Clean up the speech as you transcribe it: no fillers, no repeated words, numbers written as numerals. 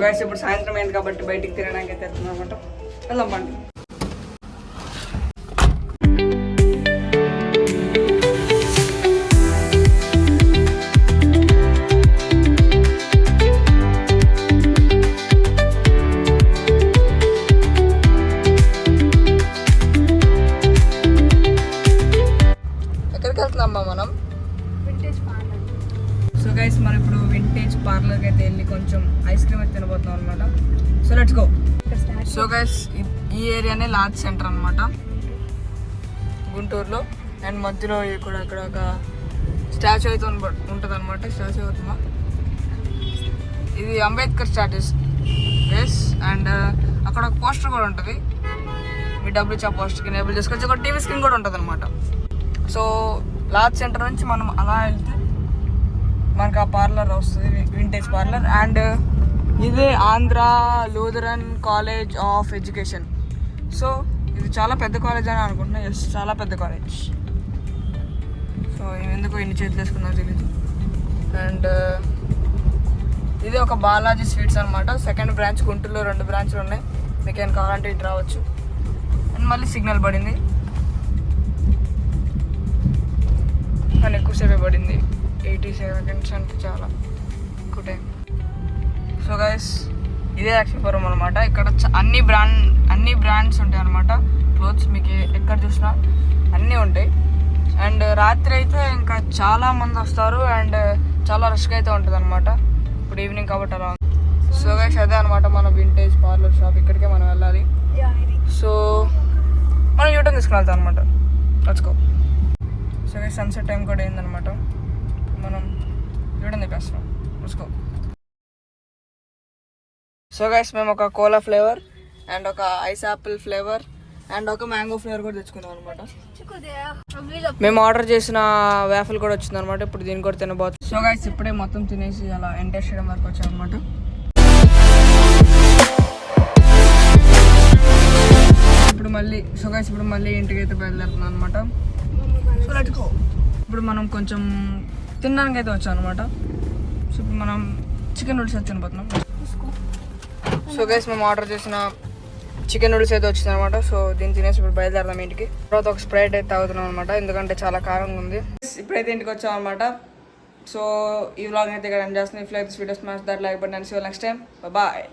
Guys ఇప్పుడు సాయంత్రం అయింది కాబట్టి బయటికి తినడానికి అయితే వెళ్తున్నాం అనమాట. వెళ్దాం పండి. ఎక్కడికి వెళ్తున్నామ్మా మనం? సో గైస్ మనం ఇప్పుడు వింటేజ్ పార్లర్కి అయితే వెళ్ళి కొంచెం ఐస్ క్రీమ్ అయితే తినబోతున్నాం అనమాట. So let's go. So guys ఈ ఏరియానే లార్జ్ సెంటర్ అనమాట గుంటూరులో. అండ్ మధ్యలో ఇక్కడ అక్కడ ఒక స్టాచ్యూ అయితే ఉంటుంది అనమాట. స్టాచ్యూ అవుతుందా? ఇది అంబేద్కర్ స్టాచ్యూస్ ఎస్. అండ్ అక్కడ ఒక పోస్టర్ కూడా ఉంటుంది. మీ డబ్బులు ఇచ్చే పోస్టర్కి ఎనేబుల్ చేసుకోవచ్చు. ఒక టీవీ స్క్రీన్ కూడా ఉంటుంది అనమాట. సో లార్జ్ సెంటర్ నుంచి మనం అలా వెళ్తే మనకు ఆ పార్లర్ వస్తుంది, వింటేజ్ పార్లర్. అండ్ ఇదే Andhra Lutheran college of education. So ఇది చాలా పెద్ద కాలేజ్ అని అనుకుంటున్నా. ఎస్, చాలా పెద్ద కాలేజ్. సో ఎందుకు ఇన్ని చేతులు వేసుకున్నా తెలియదు. అండ్ ఇది ఒక బాలాజీ స్వీట్స్ అనమాట. సెకండ్ బ్రాంచ్ గుంటూరులో 2 బ్రాంచ్లు ఉన్నాయి. మీకు ఏమైనా కావాలంటే ఇటు రావచ్చు. అండ్ మళ్ళీ సిగ్నల్ పడింది కానీ ఎక్కువసేపే పడింది. 80 seconds అంటే చాలా ఎక్కువ టైం. సో గైస్ ఇదే లక్ష్మీపురం అనమాట. ఇక్కడ అన్ని బ్రాండ్స్ ఉంటాయి అనమాట. క్లోత్స్ మీకు ఎక్కడ చూసినా అన్నీ ఉంటాయి. అండ్ రాత్రి అయితే ఇంకా చాలా మంది వస్తారు. అండ్ చాలా రష్గా అయితే ఉంటుంది అనమాట. ఇప్పుడు ఈవినింగ్ కాబట్టి అలా. సో గైస్ అదే అనమాట మన వింటేజ్ పార్లర్ షాప్. ఇక్కడికే మనం వెళ్ళాలి. సో మనం యూటర్న్ తీసుకుని వెళ్తాం అనమాట. వచ్చుకో. సో గైస్ సన్సెట్ టైం కూడా అయిందనమాట. మనం చూడండి కష్టం చూసుకో. సో గైస్ మేము ఒక కోలా ఫ్లేవర్ అండ్ ఒక ఐస్ యాపిల్ ఫ్లేవర్ అండ్ ఒక మ్యాంగో ఫ్లేవర్ కూడా తెచ్చుకున్నాం అనమాట. మేము ఆర్డర్ చేసిన వేఫల్ కూడా వచ్చింది అనమాట. ఇప్పుడు దీన్ని కూడా తినబోతుంది. సో గైస్ ఇప్పుడే మొత్తం తినేసి అలా ఎంటర్ చేయడం వరకు వచ్చాం అనమాట. ఇప్పుడు మళ్ళీ ఇంటికి అయితే బయలుదేరుతున్నాం అనమాట. So let's go. ఇప్పుడు మనం కొంచెం తినడానికి అయితే వచ్చాం అనమాట. సో ఇప్పుడు మనం చికెన్ నూడిల్స్ అయితే తినబోతున్నాం. సో గైస్ మేము ఆర్డర్ చేసిన చికెన్ నూడిల్స్ అయితే వచ్చింది అనమాట. సో దీన్ని తినేసి ఇప్పుడు బయలుదేరదాం ఇంటికి. తర్వాత ఒక స్ప్రైట్ అయితే తాగుతున్నాం అనమాట, ఎందుకంటే చాలా కారంగా ఉంది. ఇప్పుడైతే ఇంటికి వచ్చాం అనమాట. సో ఈ వ్లాగ్ అయితే ఇక్కడ ఎండ్ చేస్తున్నాం. If like this video smash that like button and see you next time. Bye.